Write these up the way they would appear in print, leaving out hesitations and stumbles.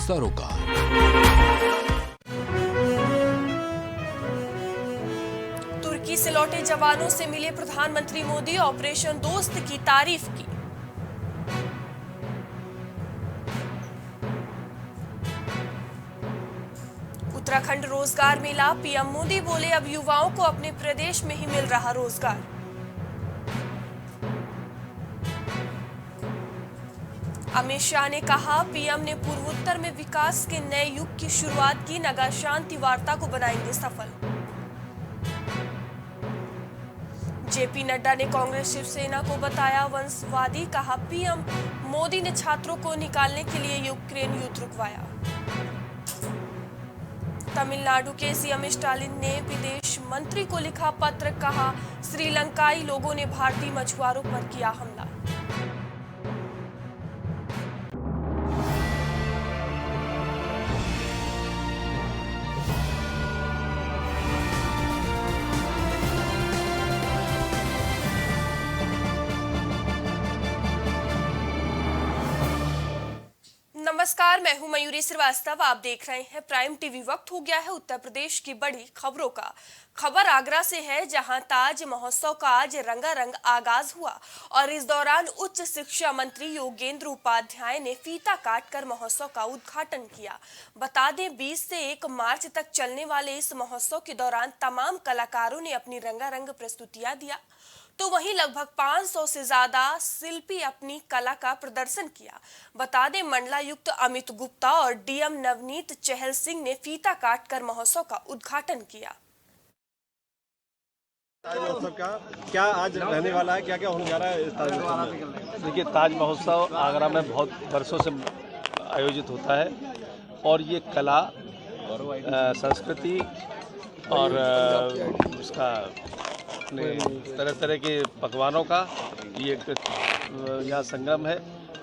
सरोकार। तुर्की से लौटे जवानों से मिले प्रधानमंत्री मोदी, ऑपरेशन दोस्त की तारीफ की। उत्तराखंड रोजगार मेला, पीएम मोदी बोले अब युवाओं को अपने प्रदेश में ही मिल रहा रोजगार। अमित शाह ने कहा, पीएम ने पूर्वोत्तर में विकास के नए युग की शुरुआत की, नगा शांति वार्ता को बनाएंगे सफल। जेपी नड्डा ने कांग्रेस शिवसेना को बताया वंशवादी, कहा पीएम मोदी ने छात्रों को निकालने के लिए यूक्रेन युद्ध रुकवाया। तमिलनाडु के सीएम स्टालिन ने विदेश मंत्री को लिखा पत्र, कहा श्रीलंकाई लोगों ने भारतीय मछुआरों पर किया हमला। नमस्कार, मैं हूं मयूरी श्रीवास्तव। आप देख रहे हैं प्राइम टीवी। वक्त हो गया है उत्तर प्रदेश की बड़ी खबरों का। खबर आगरा से है, जहां ताज महोत्सव का आज रंगारंग आगाज हुआ और इस दौरान उच्च शिक्षा मंत्री योगेंद्र उपाध्याय ने फीता काटकर महोत्सव का उद्घाटन किया। बता दें, 20 से 1 मार्च तक चलने वाले इस महोत्सव के दौरान तमाम कलाकारों ने अपनी रंगारंग प्रस्तुतियां दिया, तो वहीं लगभग 500 से ज्यादा शिल्पी अपनी कला का प्रदर्शन किया। बता दें, मंडलायुक्त अमित गुप्ता और डीएम नवनीत चहल सिंह ने फीता काटकर महोत्सव का उद्घाटन किया। ताज महोत्सव का क्या आज रहने वाला है, क्या क्या होने जा रहा है इस ताज महोत्सव में? देखिए, ताज महोत्सव आगरा में बहुत वर्षों से आयोजित होता है और ये कला, संस्कृति और उसका अपने तरह तरह के पकवानों का ये एक यहाँ संगम है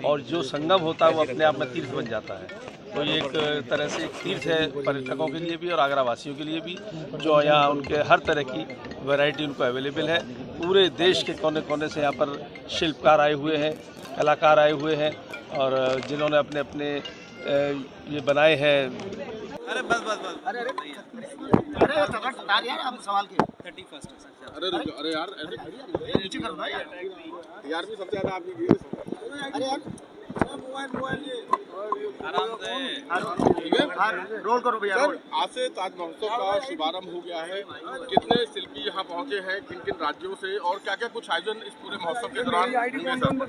और जो संगम होता है वो अपने आप में तीर्थ बन जाता है। तो ये एक तरह से एक तीर्थ है पर्यटकों के लिए भी और आगरा वासियों के लिए भी, जो यहाँ उनके हर तरह की वैरायटी उनको अवेलेबल है। पूरे देश के कोने कोने से यहाँ पर शिल्पकार आए हुए हैं, कलाकार आए हुए हैं और जिन्होंने अपने अपने ये बनाए हैं। अरे बस बस बस अरे यार, आप सवाल के 31 अरे यार नीचे करो ना यार भी सबसे ज्यादा आपकी अरे यार मोबाइल आराम से रोल करो भैया। सर, आज से ताज महोत्सव का शुभारंभ हो गया है। कितने शिल्पी यहाँ पहुँचे हैं, किन किन राज्यों से, और क्या क्या कुछ आयोजन इस पूरे महोत्सव के दौरान होंगे?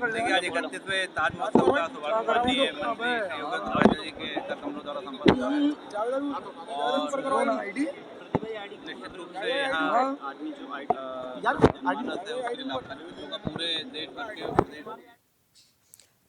देखिए, आज 31वें ताज महोत्सव का शुभारंभ मंत्री योगेंद्र जी के कमलों द्वारा संपन्न हुआ है और निश्चित रूप से यहाँ पूरे देश भर के।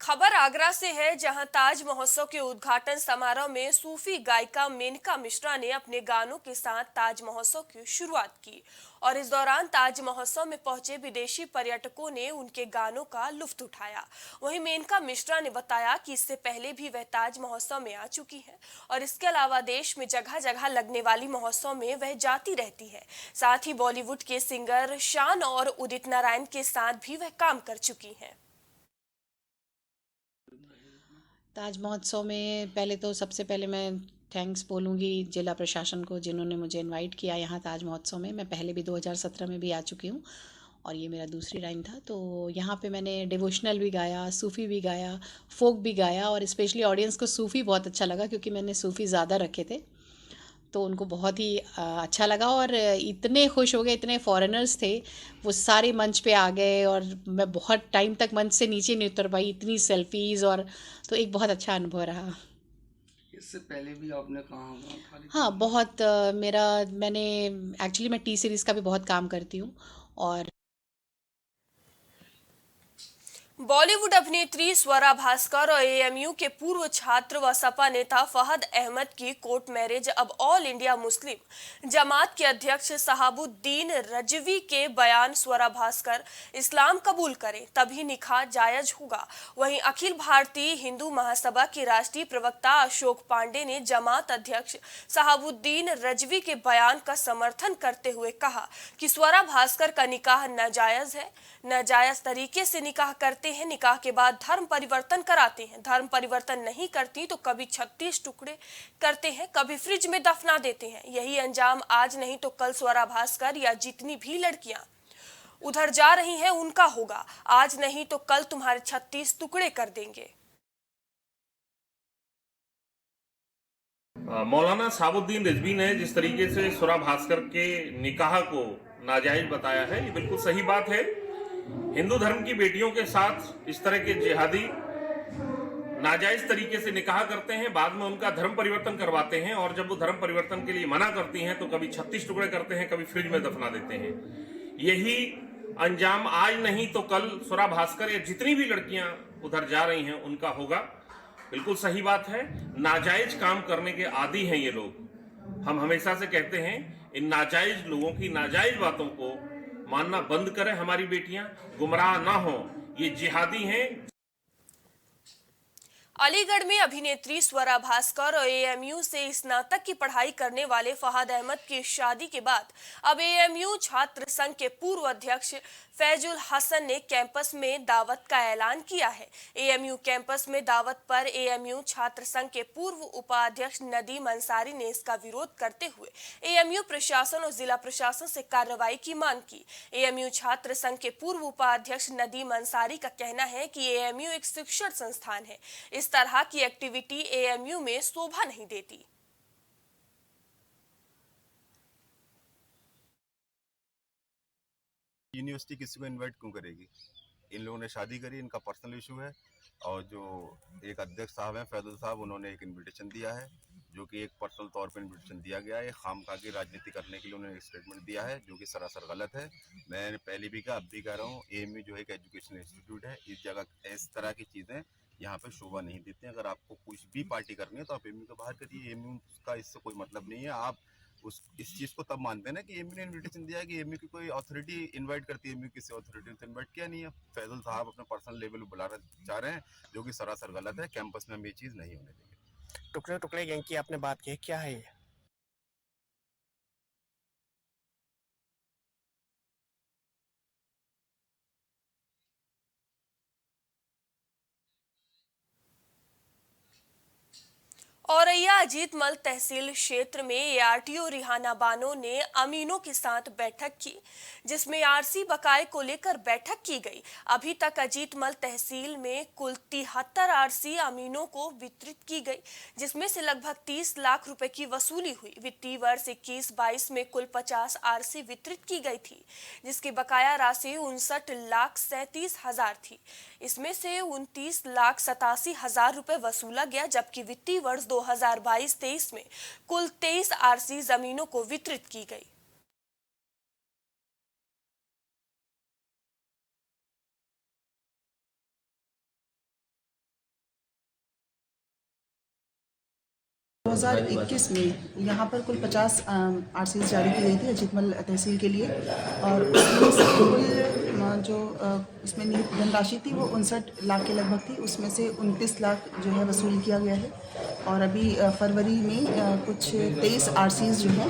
खबर आगरा से है, जहां ताज महोत्सव के उद्घाटन समारोह में सूफी गायिका मेनका मिश्रा ने अपने गानों के साथ ताज महोत्सव की शुरुआत की और इस दौरान ताज महोत्सव में पहुंचे विदेशी पर्यटकों ने उनके गानों का लुत्फ उठाया। वहीं मेनका मिश्रा ने बताया कि इससे पहले भी वह ताज महोत्सव में आ चुकी हैं और इसके अलावा देश में जगह जगह लगने वाली महोत्सव में वह जाती रहती है। साथ ही बॉलीवुड के सिंगर शान और उदित नारायण के साथ भी वह काम कर चुकी हैं। ताज महोत्सव में पहले तो सबसे पहले मैं थैंक्स बोलूँगी जिला प्रशासन को, जिन्होंने मुझे इनवाइट किया यहाँ ताज महोत्सव में। मैं पहले भी 2017 में भी आ चुकी हूँ और ये मेरा दूसरी टाइम था। तो यहाँ पे मैंने डिवोशनल भी गाया, सूफ़ी भी गाया, फोक भी गाया और स्पेशली ऑडियंस को सूफ़ी बहुत अच्छा लगा क्योंकि मैंने सूफ़ी ज़्यादा रखे थे, तो उनको बहुत ही अच्छा लगा और इतने खुश हो गए। इतने फॉरेनर्स थे, वो सारे मंच पे आ गए और मैं बहुत टाइम तक मंच से नीचे नहीं उतर पाई, इतनी सेल्फीज़, और तो एक बहुत अच्छा अनुभव रहा। इससे पहले भी आपने कहा होगा? हाँ, बहुत मैंने एक्चुअली मैं टी सीरीज़ का भी बहुत काम करती हूँ और बॉलीवुड अभिनेत्री स्वरा भास्कर और एएमयू के पूर्व छात्र व सपा नेता फहद अहमद की कोर्ट मैरिज अब ऑल इंडिया मुस्लिम जमात के अध्यक्ष शहाबुद्दीन रजवी के बयान स्वरा भास्कर इस्लाम कबूल करें तभी निकाह जायज होगा। वहीं अखिल भारतीय हिंदू महासभा के राष्ट्रीय प्रवक्ता अशोक पांडे ने जमात अध्यक्ष शहाबुद्दीन रजवी के बयान का समर्थन करते हुए कहा कि स्वरा भास्कर का निकाह नाजायज है, नाजायज तरीके से निकाह करते करते हैं, निकाह के बाद धर्म परिवर्तन कराते हैं। धर्म परिवर्तन नहीं करती तो कभी 36 टुकड़े करते हैं, कभी फ्रिज में दफना देते हैं। यही अंजाम आज नहीं तो कल स्वरा भास्कर या जितनी भी लड़कियां उधर जा रही हैं उनका होगा। आज नहीं तो कल तुम्हारे 36 टुकड़े कर देंगे। मौलाना साबुद्दीन रिजवी ने जिस तरीके से स्वरा भास्कर के निकाह को नाजायज बताया है, ये बिल्कुल सही बात है। हिंदू धर्म की बेटियों के साथ इस तरह के जिहादी नाजायज तरीके से निकाह करते हैं, बाद में उनका धर्म परिवर्तन करवाते हैं, और जब वो धर्म परिवर्तन के लिए मना करती हैं तो कभी 36 टुकड़े करते हैं, कभी फ्रिज में दफना देते हैं। यही अंजाम आज नहीं तो कल स्वरा भास्कर या जितनी भी लड़कियां उधर जा रही हैं उनका होगा। बिल्कुल सही बात है। नाजायज काम करने के आदी हैं ये लोग। हम हमेशा से कहते हैं इन नाजायज लोगों की नाजायज बातों को मानना बंद करें। हमारी बेटियां गुमराह ना हो, ये जिहादी हैं। अलीगढ़ में अभिनेत्री स्वरा भास्कर और एएमयू से स्नातक की पढ़ाई करने वाले फहद अहमद की शादी के बाद अब एएमयू छात्र संघ के पूर्व अध्यक्ष फैजुल हसन ने कैंपस में दावत का ऐलान किया है। एएमयू कैंपस में दावत पर एएमयू छात्र संघ के पूर्व उपाध्यक्ष नदीम अंसारी ने इसका विरोध करते हुए एएमयू प्रशासन और जिला प्रशासन से कार्रवाई की मांग की। एएमयू छात्र संघ के पूर्व उपाध्यक्ष नदीम अंसारी का कहना है कि एएमयू एक शिक्षण संस्थान है, इस तरह की एक्टिविटी एएमयू में शोभा नहीं देती। यूनिवर्सिटी किसी को इनवाइट क्यों करेगी? इन लोगों ने शादी करी, इनका पर्सनल इशू है। और जो एक अध्यक्ष साहब हैं फैजल साहब, उन्होंने एक इनविटेशन दिया है, जो कि एक पर्सनल तौर पर इनविटेशन दिया गया है। खामखा की राजनीति करने के लिए उन्होंने एक स्टेटमेंट दिया है, जो कि सरासर गलत है। मैंने पहले भी कहा, अब भी कह रहा हूँ, एएमयू जो है एक एजुकेशनल इंस्टीट्यूट है। इस जगह इस तरह की चीज़ें यहाँ पे शोभा नहीं देते हैं। अगर आपको कुछ भी पार्टी करनी है तो आप एएमयू के बाहर करिए। एएमयू का इससे कोई मतलब नहीं है। आप इस चीज को तब मानते हैं ना कि एएमयू ने इनविटेशन दिया है, कि एएमयू की कोई अथॉरिटी इनवाइट करती है। एएमयू किसी अथॉरिटी ने इनवाइट किया नहीं है। फैजल साहब अपने पर्सनल लेवल पे बुला चाह रहे हैं, जो कि सरासर गलत है। कैंपस में हम ये चीज नहीं होने देंगे। टुकड़े टुकड़े गैंग की आपने बात की, क्या है ये? औरैया अजीतमल तहसील क्षेत्र में एआरटीओ रिहाना बानो ने अमीनों के साथ बैठक की, जिसमें आरसी बकाये को लेकर बैठक की गई। अभी तक अजीतमल तहसील में कुल 73 आरसी अमीनों को वितरित की गई, जिसमें से लगभग 30 लाख रुपए की वसूली हुई। वित्तीय वर्ष 21-22 में कुल 50 आरसी वितरित की गई थी, जिसकी बकाया राशि 59,37,000 थी। इसमें से 29,87,000 रुपए वसूला गया, जबकि वित्तीय वर्ष 2022-23 में कुल 23 आरसी जमीनों को वितरित की गई। दो 2021 में यहाँ पर कुल 50 आरसीज जारी की गई थी अजीतमल तहसील के लिए, और उसमें से कुल जो उसमें निहित धनराशि थी वो 59 लाख के लगभग थी। उसमें से 29 लाख जो है वसूल किया गया है। और अभी फरवरी में कुछ 23 आरसीज जो हैं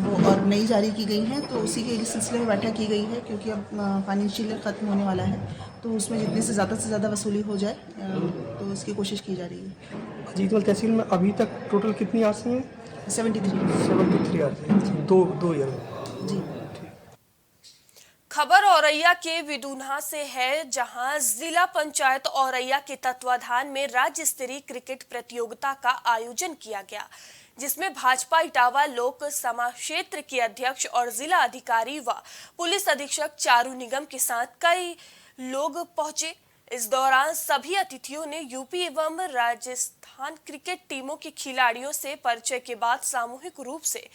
वो और नई जारी की गई हैं, तो उसी के सिलसिले में बैठक की गई है, क्योंकि अब फाइनेंशियल ईयर ख़त्म होने वाला है, तो उसमें जितने से ज़्यादा वसूली हो जाए तो उसकी कोशिश की जा रही है। अजीतमल तहसील में अभी तक टोटल कितनी आरसी हैं? 73 आरसी, दो ईयर में। जी। खबर औरैया के विदुन्हा से है, जहां जिला पंचायत औरैया के तत्वाधान में राज्य स्तरीय क्रिकेट प्रतियोगिता का आयोजन किया गया, जिसमें भाजपा इटावा लोक सभा क्षेत्र के अध्यक्ष और जिला अधिकारी व पुलिस अधीक्षक चारू निगम के साथ कई लोग पहुंचे। इस दौरान सभी अतिथियों ने यूपी एवं राजस्थान क्रिकेट टीमों के खिलाड़ियों से परिचय के बाद सामूहिक रूप से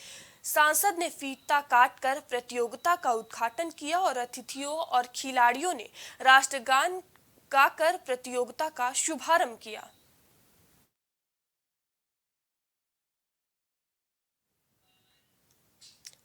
सांसद ने फीता काटकर प्रतियोगिता का उद्घाटन किया और अतिथियों और खिलाड़ियों ने राष्ट्रगान गाकर प्रतियोगिता का शुभारंभ किया।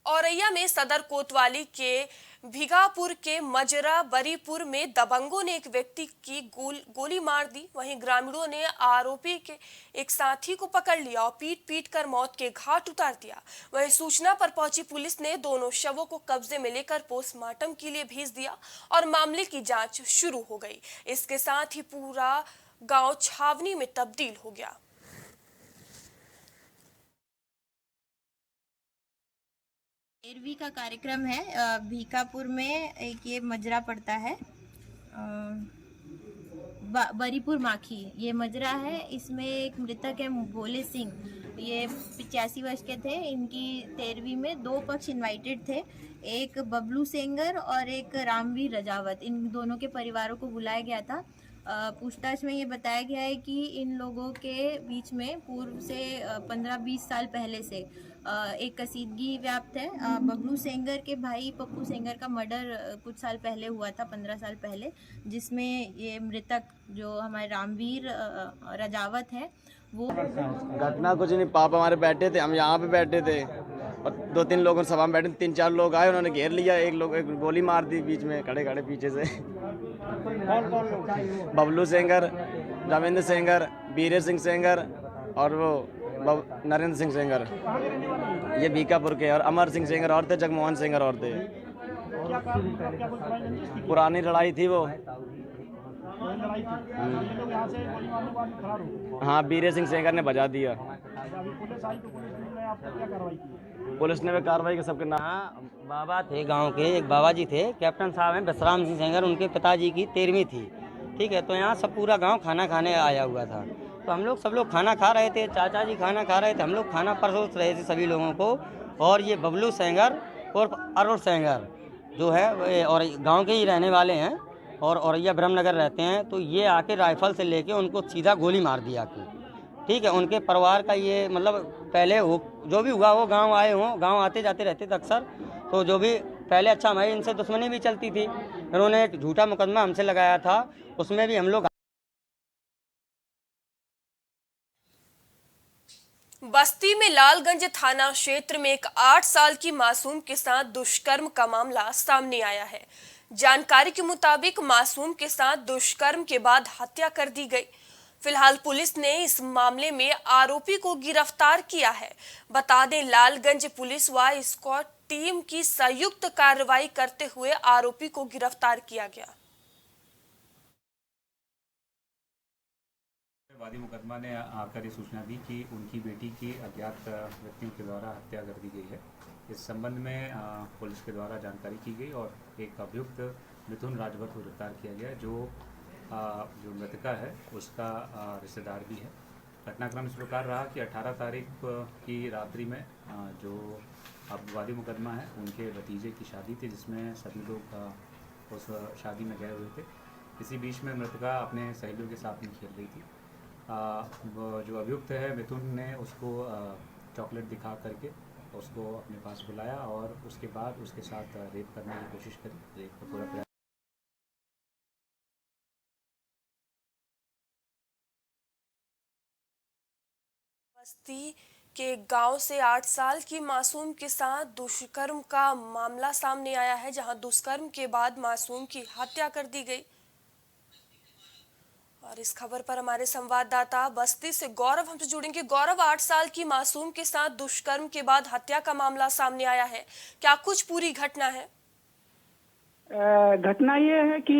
औरैया में सदर कोतवाली के भीगापुर के मजरा बरीपुर में दबंगों ने एक व्यक्ति की गोली मार दी। वहीं ग्रामीणों ने आरोपी के एक साथी को पकड़ लिया और पीट पीट कर मौत के घाट उतार दिया। वहीं सूचना पर पहुंची पुलिस ने दोनों शवों को कब्जे में लेकर पोस्टमार्टम के लिए भेज दिया और मामले की जांच शुरू हो गई। इसके साथ ही पूरा गांव छावनी में तब्दील हो गया। तेरहवीं का कार्यक्रम है भीकापुर में। एक ये मजरा पड़ता है बरीपुर माखी, ये मजरा है। इसमें एक मृतक है भोले सिंह, ये 85 वर्ष के थे। इनकी 13वीं में 2 पक्ष इनवाइटेड थे, एक बबलू सेंगर और एक रामवीर रजावत। इन दोनों के परिवारों को बुलाया गया था। पूछताछ में ये बताया गया है कि इन लोगों के बीच में पूर्व से 15-20 साल पहले से एक कसीदगी व्याप्त है। बबलू सेंगर के भाई पप्पू सेंगर का मर्डर कुछ साल पहले हुआ था, 15 साल पहले, जिसमें ये मृतक जो हमारे रामवीर रजावत है वो। घटना कुछ नहीं, पापा हमारे बैठे थे, हम यहाँ पे बैठे थे और 2-3 लोग सभा में बैठे, 3-4 लोग आए, उन्होंने घेर लिया। एक गोली मार दी बीच में, खड़े खड़े पीछे से। बबलू सेंगर, रविंद्र सेंगर, बीरे सिंह सेंगर और वो नरेंद्र सिंह सेंगर, ये भीकापुर के। और अमर सिंह सेंगर और थे, जगमोहन सेंगर और थे। पुरानी लड़ाई थी वो। हाँ, बीरे सिंह सेंगर ने बजा दिया। पुलिस ने भी कार्रवाई की सबके नाम। बाबा थे गांव के, एक बाबा जी थे, कैप्टन साहब हैं विश्राम सिंह सेंगर, उनके पिताजी की 13वीं थी। ठीक है, तो यहाँ सब पूरा गांव खाना खाने आया हुआ था। तो हम लोग सब लोग खाना खा रहे थे, चाचा जी खाना खा रहे थे, हम लोग खाना परोस रहे थे सभी लोगों को। और ये बबलू सेंगर और अरुण सेंगर जो है और गांव के ही रहने वाले हैं और औरैया ब्रह्मनगर रहते हैं। तो ये आके राइफल से लेके उनको सीधा गोली मार दिया कि ठीक है। उनके परिवार का ये मतलब पहले जो भी हुआ वो गांव आए हों, गांव आते जाते रहते थे अक्सर। तो जो भी पहले अच्छा हमारी इनसे दुश्मनी भी चलती थी। इन्होंने एक झूठा मुकदमा हमसे लगाया था, उसमें भी हम लोग। बस्ती में लालगंज थाना क्षेत्र में एक 8 साल की मासूम के साथ दुष्कर्म का मामला सामने आया है। जानकारी के मुताबिक मासूम के साथ दुष्कर्म के बाद हत्या कर दी गई। फिलहाल पुलिस ने इस मामले में आरोपी को गिरफ्तार किया है। बता दें, लालगंज पुलिस व स्क्वाड टीम की संयुक्त कार्रवाई करते हुए आरोपी को गिरफ्तार किया गया। वादी मुकदमा ने आकर ये सूचना दी कि उनकी बेटी की अज्ञात व्यक्तियों के द्वारा हत्या कर दी गई है। इस संबंध में पुलिस के द्वारा जानकारी की गई और एक अभियुक्त मिथुन राजभर को गिरफ्तार किया गया, जो मृतका है उसका रिश्तेदार भी है। घटनाक्रम इस प्रकार रहा कि 18 तारीख की रात्रि में जो अब वादी मुकदमा है उनके भतीजे की शादी थी, जिसमें सभी लोग उस शादी में गए हुए थे। इसी बीच में मृतका अपने सहेलियों के साथ में खेल रही थी। जो अभियुक्त है मिथुन ने उसको चॉकलेट दिखा करके उसको अपने पास बुलाया और उसके बाद उसके साथ रेप करने की कोशिश करी। रेप का पूरा प्रयास। बस्ती के गांव से 8 साल की मासूम के साथ दुष्कर्म का मामला सामने आया है, जहां दुष्कर्म के बाद मासूम की हत्या कर दी गई। और इस खबर पर हमारे संवाददाता बस्ती से गौरव हमसे जुड़ेंगे। गौरव, 8 साल की मासूम के साथ दुष्कर्म के बाद हत्या का मामला सामने आया है, क्या कुछ पूरी घटना है? घटना ये है कि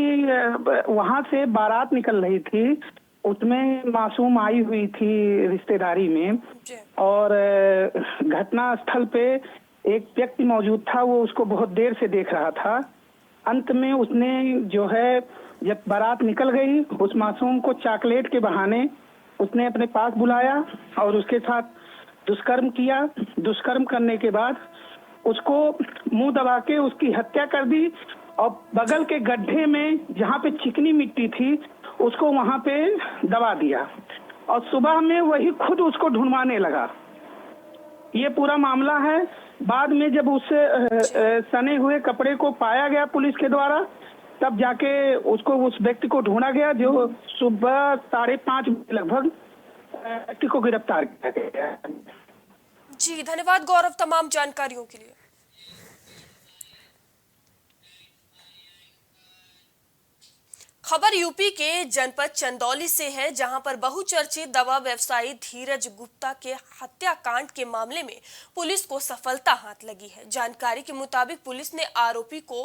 वहां से बारात निकल रही थी, उसमें मासूम आई हुई थी रिश्तेदारी में और घटना स्थल पे एक व्यक्ति मौजूद था, वो उसको बहुत देर से देख रहा था। अंत में उसने जो है जब बारात निकल गई, उस मासूम को चॉकलेट के बहाने उसने अपने पास बुलाया और उसके साथ दुष्कर्म किया। दुष्कर्म करने के बाद उसको मुंह दबा के उसकी हत्या कर दी और बगल के गड्ढे में जहाँ पे चिकनी मिट्टी थी उसको वहाँ पे दबा दिया और सुबह में वही खुद उसको ढूंढवाने लगा। ये पूरा मामला है। बाद में जब उस सने हुए कपड़े को पाया गया पुलिस के द्वारा, तब जाके उसको उस व्यक्ति को ढूंढा गया, जो सुबह 5:30 बजे लगभग व्यक्ति को गिरफ्तार किया गया। जी धन्यवाद गौरव तमाम जानकारियों के लिए। खबर यूपी के जनपद चंदौली से है, जहां पर बहुचर्चित दवा व्यवसायी धीरज गुप्ता के हत्याकांड के मामले में पुलिस को सफलता हाथ लगी है। जानकारी के मुताबिक पुलिस ने आरोपी को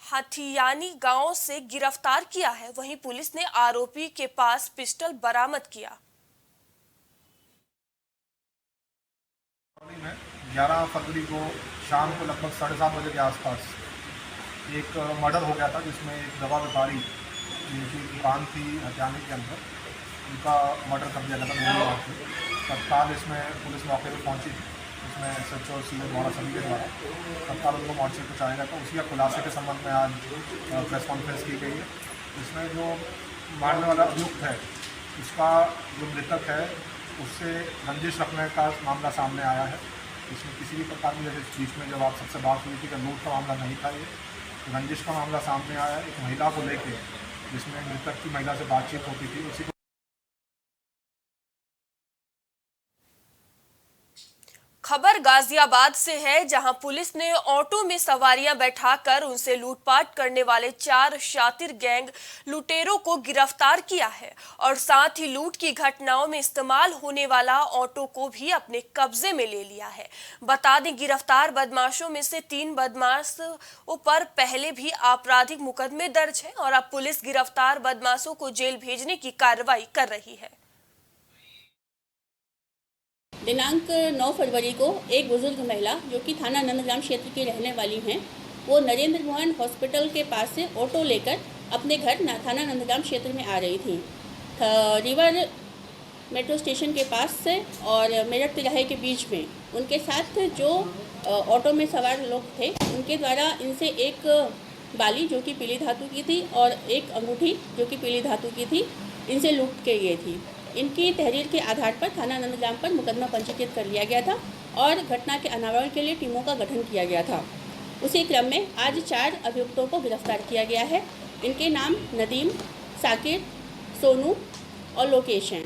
हथियानी गांव से गिरफ्तार किया है। वहीं पुलिस ने आरोपी के पास पिस्टल बरामद किया। 11 फरवरी को शाम को लगभग 7:30 बजे के आसपास एक मर्डर हो गया था, जिसमें एक दवा व्यापारी जिनकी दुकान थी हथियाने के अंदर, उनका मर्डर कर दिया गया था। तत्काल इसमें पुलिस मौके पर पहुंची, इसमें SHO CM द्वारा सभी के द्वारा तत्काल उनको मौके पर पहुँचाया गया था। उसी का खुलासे के संबंध में आज प्रेस कॉन्फ्रेंस की गई है। इसमें जो मारने वाला अभियुक्त है, उसका जो मृतक है, उससे रंजिश रखने का मामला सामने आया है। इसमें किसी भी प्रकार की, जैसे बीच में जब आप सबसे बात हुई थी कि लूट का मामला नहीं था, ये रंजिश का मामला सामने आया है। एक महिला को लेके, जिसमें मृतक की महिला से बातचीत होती थी, उसी को खबर गाजियाबाद से है, जहां पुलिस ने ऑटो में सवारियां बैठाकर उनसे लूटपाट करने वाले 4 शातिर गैंग लुटेरों को गिरफ्तार किया है और साथ ही लूट की घटनाओं में इस्तेमाल होने वाला ऑटो को भी अपने कब्जे में ले लिया है। बता दें, गिरफ्तार बदमाशों में से 3 बदमाशों पर पहले भी आपराधिक मुकदमे दर्ज है और अब पुलिस गिरफ्तार बदमाशों को जेल भेजने की कार्रवाई कर रही है। दिनांक 9 फरवरी को एक बुजुर्ग महिला, जो कि थाना नंदग्राम क्षेत्र की रहने वाली हैं, वो नरेंद्र मोहन हॉस्पिटल के पास से ऑटो लेकर अपने घर थाना नंदग्राम क्षेत्र में आ रही थी। रिवर मेट्रो स्टेशन के पास से और मेरठ तिराहे के बीच में उनके साथ जो ऑटो में सवार लोग थे, उनके द्वारा इनसे एक बाली जो कि पीली धातु की थी और एक अंगूठी जो कि पीली धातु की थी, इनसे लूट के गई थी। इनकी तहरीर के आधार पर थाना नंदग्राम पर मुकदमा पंजीकृत कर लिया गया था और घटना के अनावरण के लिए टीमों का गठन किया गया था। उसी क्रम में आज 4 अभियुक्तों को गिरफ्तार किया गया है। इनके नाम नदीम, साकिर, सोनू और लोकेश हैं।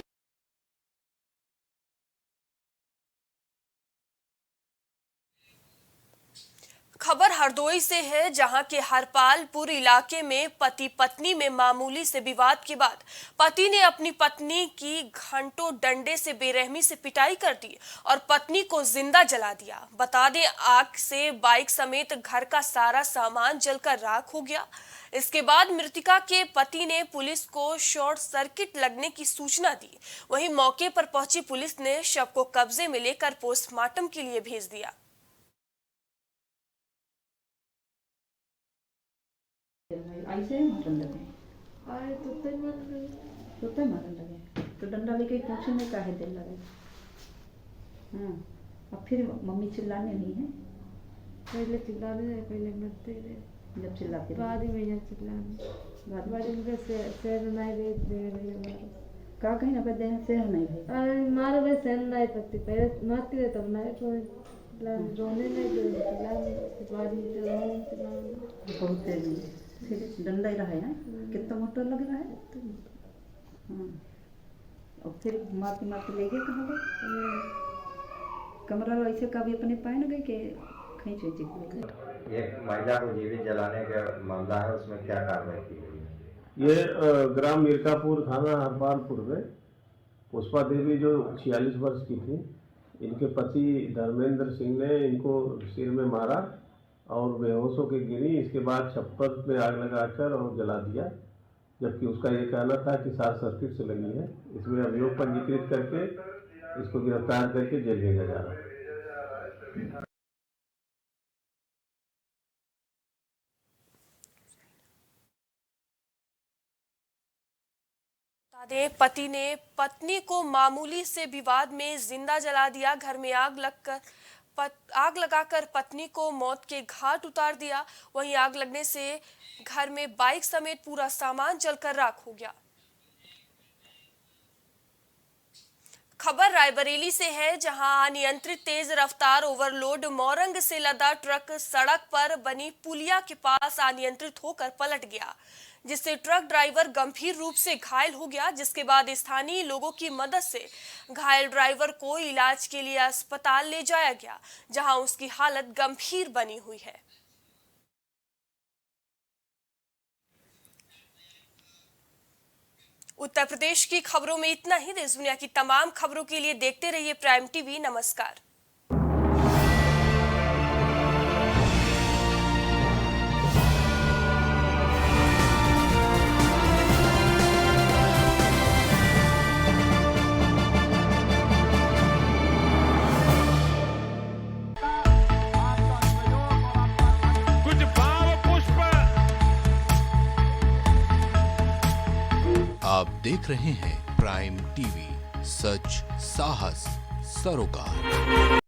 खबर हरदोई से है, जहां के हरपालपुर इलाके में पति पत्नी में मामूली से विवाद के बाद पति ने अपनी पत्नी की घंटों डंडे से बेरहमी से पिटाई कर दी और पत्नी को जिंदा जला दिया। बता दें, आग से बाइक समेत घर का सारा सामान जलकर राख हो गया। इसके बाद मृतका के पति ने पुलिस को शॉर्ट सर्किट लगने की सूचना दी। वहीं मौके पर पहुंची पुलिस ने शव को कब्जे में लेकर पोस्टमार्टम के लिए भेज दिया। ऐसे मारन लगे आए तो मारन लगे तो डंडा लेके पूछे में काहे दिल लगे। हाँ, अब फिर मम्मी चिल्लाने नहीं है, पहले चिल्लाने, पहले मरते रहे, जब चिल्लाते बाद में यहाँ चिल्लाने, बाद में शहर नहीं दे का कहीं ना कहते हैं शहर नहीं भाई, अरे मारे भाई शहर नहीं पकती, पहले मारती रहे तब नहीं तो रोने नहीं दे, बाद में चिल्लाने बहुत तेजी फिर डंडा ही रहा है। कितना मोटर लग रहा है। हाँ, और फिर मारते मारते ले गए कहाँ गए, कमरा ऐसे कभी अपने पाए न गए कि खींच गए। एक महिला को जीवित जलाने का मामला है, उसमें क्या कार्रवाई की गई है? ये ग्राम मिर्कापुर, थाना हरपालपुर में पुष्पा देवी जो 46 वर्ष की थी, इनके पति धर्मेंद्र सिंह ने इनको सिर में मारा और बेहोश होकर गिरी। इसके बाद छप्पर में आग लगाकर और जला दिया, जबकि उसका ये कहना था कि शॉर्ट सर्किट से लगी है। इसमें अभियोग पंजीकृत करके इसको गिरफ्तार करके जेल भेजा जा रहा है। पति ने पत्नी को मामूली से विवाद में जिंदा जला दिया। घर में आग लगाकर पत्नी को मौत के घाट उतार दिया। वहीं आग लगने से घर में बाइक समेत पूरा सामान जलकर राख हो गया। खबर रायबरेली से है, जहां अनियंत्रित तेज रफ्तार ओवरलोड मोरंग से लदा ट्रक सड़क पर बनी पुलिया के पास अनियंत्रित होकर पलट गया, जिससे ट्रक ड्राइवर गंभीर रूप से घायल हो गया। जिसके बाद स्थानीय लोगों की मदद से घायल ड्राइवर को इलाज के लिए अस्पताल ले जाया गया, जहां उसकी हालत गंभीर बनी हुई है। उत्तर प्रदेश की खबरों में इतना ही। देश दुनिया की तमाम खबरों के लिए देखते रहिए प्राइम टीवी। नमस्कार। आप देख रहे हैं प्राइम टीवी, सच साहस सरोकार।